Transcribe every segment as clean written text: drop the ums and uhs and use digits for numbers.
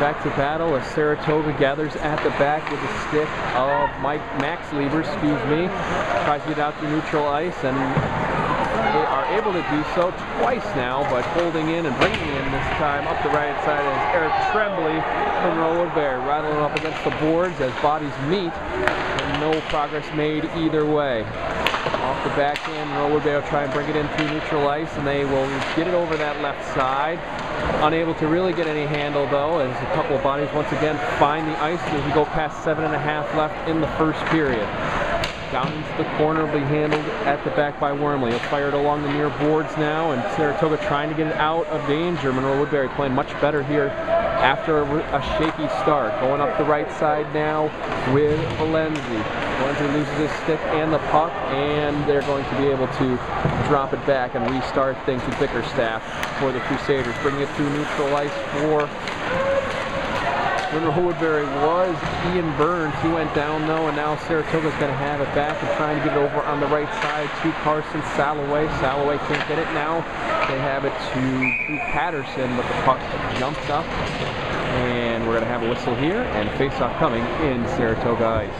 back to battle as Saratoga gathers at the back with the stick of Max Lieber, tries to get out to neutral ice, and they are able to do so twice now, but holding in and bringing in this time up the right side as Eric Tremblay from Monroe Woodbury rattling up against the boards as bodies meet, and no progress made either way. Off the backhand, Monroe Woodbury will try and bring it in through neutral ice, and they will get it over that left side. Unable to really get any handle though, as a couple of bodies once again find the ice as we go past 7.5 left in the first period. Down into the corner will be handled at the back by Wormley. He'll fire it along the near boards now, and Saratoga trying to get it out of danger. Monroe Woodbury playing much better here after a shaky start. Going up the right side now with Valenzi. Valenzi loses his stick and the puck, and they're going to be able to drop it back and restart things with Bickerstaff for the Crusaders. Bringing it through neutral ice for Monroe Woodbury was Ian Burns. He went down though, and now Saratoga's going to have it back and trying to get it over on the right side to Carson Salloway. Salloway can't get it now. They have it to Drew Patterson, but the puck jumps up, and we're going to have a whistle here and face-off coming in Saratoga ice.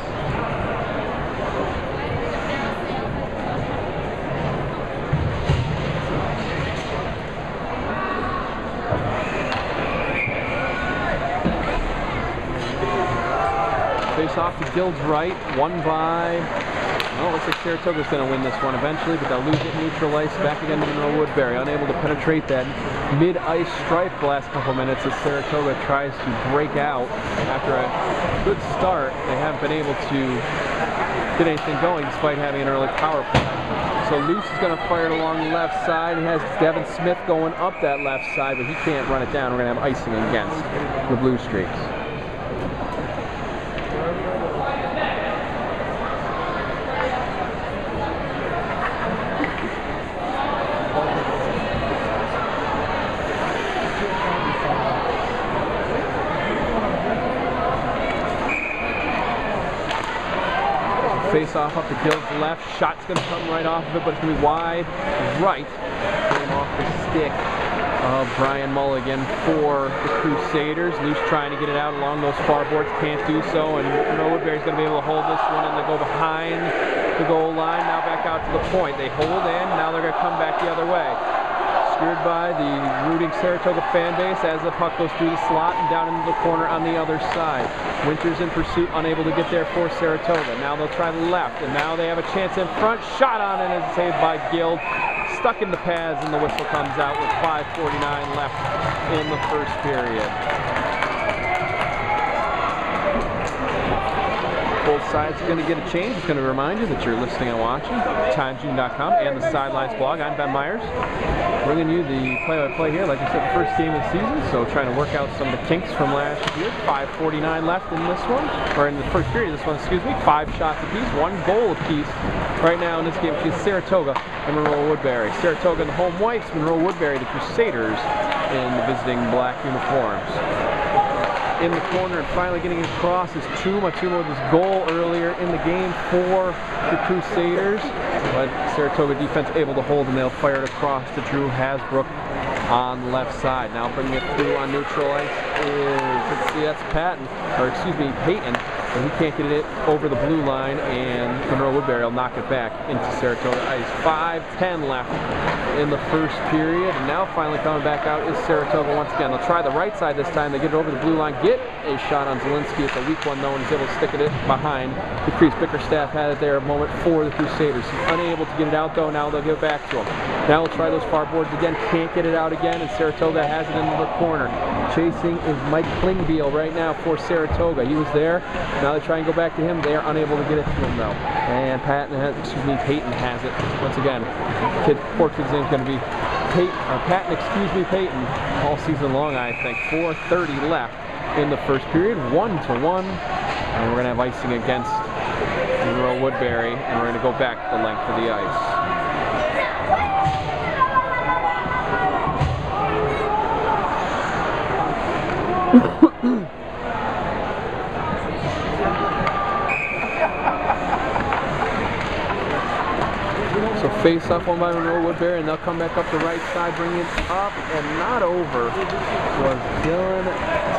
Face off to Gild's right, won by, well, looks like Saratoga's going to win this one eventually, but they'll lose it neutral ice back again to Monroe Woodbury, unable to penetrate that mid-ice stripe the last couple minutes as Saratoga tries to break out. After a good start, they haven't been able to get anything going despite having an early power play. So Luce is going to fire it along the left side. He has Devin Smith going up that left side, but he can't run it down. We're going to have icing against the Blue Streaks. Face off up to Gill's left. Shot's going to come right off of it, but it's going to be wide right. Came off the stick of Brian Mulligan for the Crusaders. Luce trying to get it out along those far boards. Can't do so, and Monroe Woodbury's going to be able to hold this one, and they go behind the goal line. Now back out to the point. They hold in. Now they're going to come back the other way. Secured by the rooting Saratoga fan base as the puck goes through the slot and down into the corner on the other side. Winters in pursuit, unable to get there for Saratoga. Now they'll try the left, and now they have a chance in front. Shot on it and saved by Gild. Stuck in the pads, and the whistle comes out with 5:49 left in the first period. Both sides are going to get a change. It's going to remind you that you're listening and watching TimesUnion.com and the Sidelines blog. I'm Ben Myers, bringing you the play-by-play here. Like I said, the first game of the season, so trying to work out some of the kinks from last year. 5:49 left in this one, or in the first period of this one, excuse me. 5 shots apiece, 1 goal apiece right now in this game between Saratoga and Monroe Woodbury. Saratoga in the home whites, Monroe Woodbury the Crusaders in the visiting black uniforms. In the corner and finally getting it across is Chuma. Chuma with his goal earlier in the game for the Crusaders, but Saratoga defense able to hold, and they'll fire it across to Drew Hasbrook on the left side. Now bringing it through on neutral ice is, let's see, that's Peyton, and he can't get it over the blue line, and Monroe Woodbury will knock it back into Saratoga ice. 5:10 left in the first period, and now finally coming back out is Saratoga once again. They'll try the right side this time. They get it over the blue line, get a shot on Zielinski. It's a weak one though, and he's able to stick it behind the crease. Bickerstaff had it there a moment for the Crusaders. He's unable to get it out though. Now they'll give it back to him. Now we'll try those far boards again. Can't get it out again, and Saratoga has it into the corner. Chasing is Mike Klingbeil right now for Saratoga. He was there. Now they try and go back to him. They are unable to get it to him though. And Peyton has it once again. Poor kid's name is going to be Peyton all season long, I think. 4:30 left in the first period, 1-1, and we're going to have icing against Monroe Woodbury, and we're going to go back the length of the ice. So Face off one by Monroe Woodbury, and they'll come back up the right side, bringing it up and not over was Dylan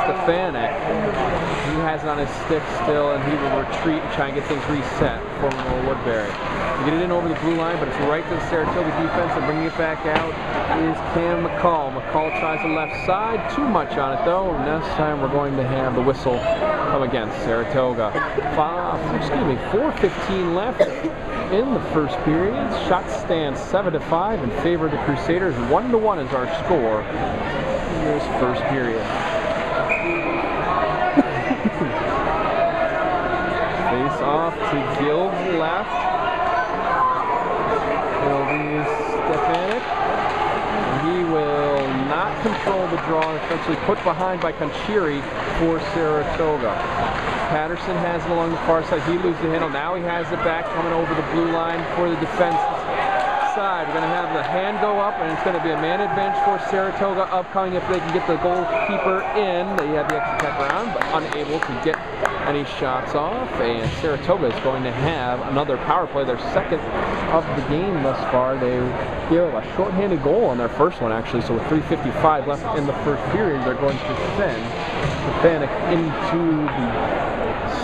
Stefanik. He has it on his stick still, and he will retreat and try and get things reset for Monroe Woodbury. Get it in over the blue line, but it's right to the Saratoga defense, and bringing it back out is Cam McCall. McCall tries the left side, too much on it though, and this time we're going to have the whistle come against Saratoga. 4:15 left in the first period. Shots stand 7-5 in favor of the Crusaders. 1-1 is our score in this first period. Face off to Gil's left. It'll be Stefanik. And he will not control the draw and essentially put behind by Conchiri for Saratoga. Patterson has it along the far side. He loses the handle. Now he has it back coming over the blue line for the defense side. We're going to have the hand go up, and it's going to be a man advantage for Saratoga upcoming if they can get the goalkeeper in. They have the extra tech around, but unable to get any shots off. And Saratoga is going to have another power play, their second of the game thus far. They gave a shorthanded goal on their first one, actually, so with 3:55 left in the first period, they're going to send Stefanik into the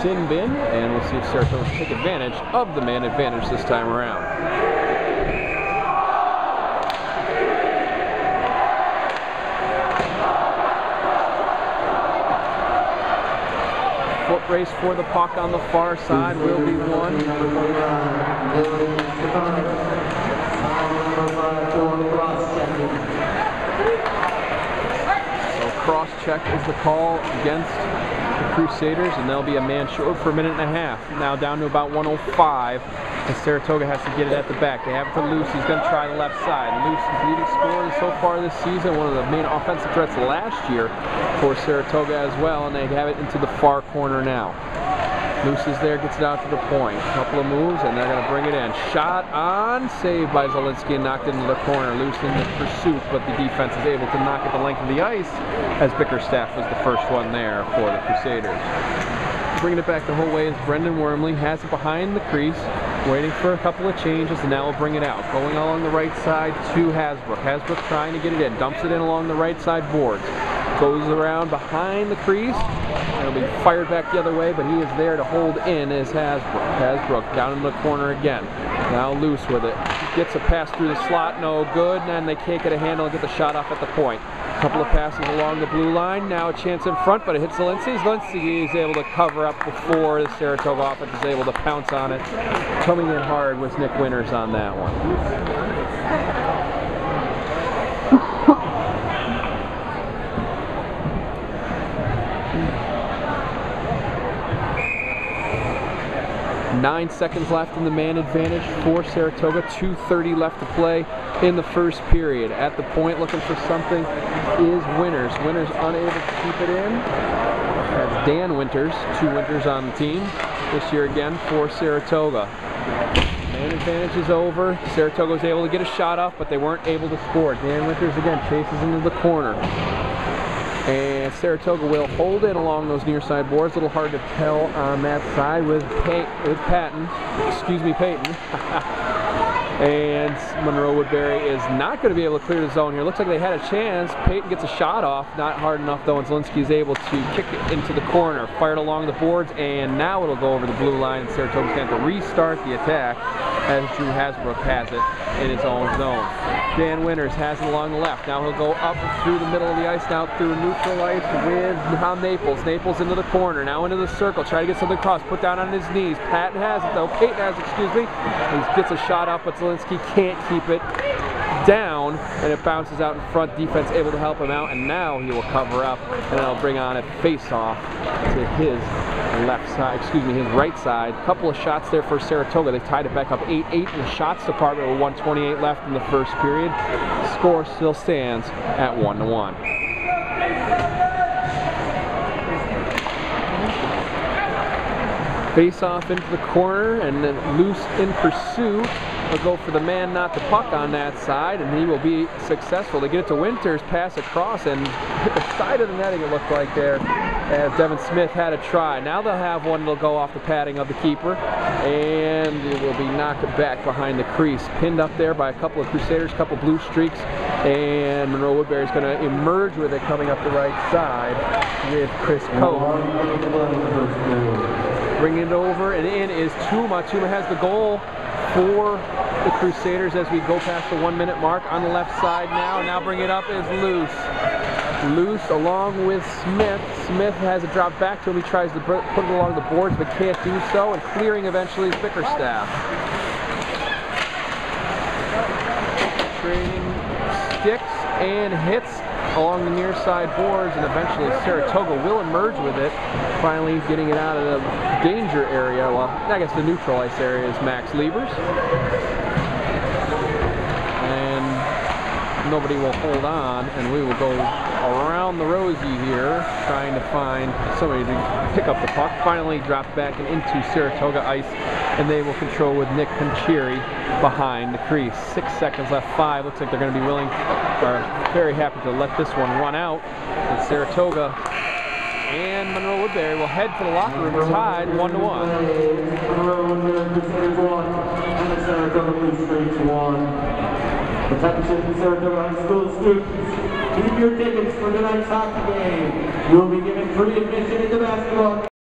sin bin, and we'll see if Saratoga can take advantage of the man advantage this time around. Foot race for the puck on the far side will be won. So cross check is the call against the Crusaders, and there'll be a man short for a minute and a half. Now down to about 1:05, and Saratoga has to get it at the back. They have it to Luce. He's going to try the left side. Luce is leading scorer so far this season, one of the main offensive threats last year for Saratoga as well, and they have it into the far corner now. Luce is there, gets it out to the point. A couple of moves, and they're going to bring it in. Shot on, saved by Zielinski and knocked into the corner. Luce in the pursuit, but the defense is able to knock it the length of the ice, as Bickerstaff was the first one there for the Crusaders. Bringing it back the whole way is Brendan Wormley. Has it behind the crease, waiting for a couple of changes, and now we'll bring it out. Going along the right side to Hasbrook. Hasbrook trying to get it in. Dumps it in along the right side boards. Goes around behind the crease. It'll be fired back the other way, but he is there to hold in as Hasbrook. Hasbrook down in the corner again. Now Luce with it. Gets a pass through the slot, no good, and they can't get a handle and get the shot off at the point. A couple of passes along the blue line. Now a chance in front, but it hits Zielinski. Zielinski is able to cover up before the Saratoga offense is able to pounce on it. Coming in hard was Nick Winters on that one. 9 seconds left in the man advantage for Saratoga. 2:30 left to play in the first period. At the point, looking for something is Winters. Winters unable to keep it in. That's Dan Winters. 2 Winters on the team this year again for Saratoga. Man advantage is over. Saratoga was able to get a shot off, but they weren't able to score. Dan Winters again chases into the corner. And Saratoga will hold in along those near side boards. A little hard to tell on that side with Peyton. And Monroe Woodbury is not going to be able to clear the zone here. Looks like they had a chance. Peyton gets a shot off. Not hard enough though, and Zielinski is able to kick it into the corner. Fired along the boards, and now it'll go over the blue line. Saratoga's going to have to restart the attack as Drew Hasbrook has it in his own zone. Dan Winters has it along the left. Now he'll go up through the middle of the ice, now through neutral ice with Naples. Naples into the corner, now into the circle. Try to get something across, put down on his knees. Patton has it though. Peyton has it, excuse me. He gets a shot off, but Zielinski can't keep it down, and it bounces out in front. Defense able to help him out, and now he will cover up, and it'll bring on a face-off to his left side, excuse me, his right side. Couple of shots there for Saratoga. They tied it back up 8-8 in the shots department with 1:28 left in the first period. Score still stands at 1-1. Face off into the corner, and then Luce in pursuit. They'll go for the man, not the puck on that side, and he will be successful. They get it to Winters, pass across, and hit the side of the netting, it looked like there. as Devin Smith had a try. Now they'll have one that'll go off the padding of the keeper, and it will be knocked back behind the crease. Pinned up there by a couple of Crusaders, a couple blue streaks, and Monroe Woodbury is going to emerge with it coming up the right side with Chris Coe. Bringing it over, and in is Tuma. Tuma has the goal for the Crusaders as we go past the 1 minute mark on the left side now. Now bring it up is Loose. Loose along with Smith. Smith has a drop back to him. He tries to put it along the boards but can't do so, and clearing eventually is Bickerstaff. Trading sticks and hits along the near side boards, and eventually Saratoga will emerge with it, finally getting it out of the danger area. Well, I guess the neutral ice area is Max Liebers. And nobody will hold on, and we will go around the rosy here, trying to find somebody to pick up the puck. Finally dropped back and into Saratoga ice, and they will control with Nick Concheri behind the crease. 6 seconds left, 5. Looks like they're going to be willing, or very happy to let this one run out. And Saratoga and Monroe Woodbury will head to the locker room tied 1-1. The championship in Saratoga High School students, keep your tickets for tonight's hockey game. You'll be given free admission into basketball.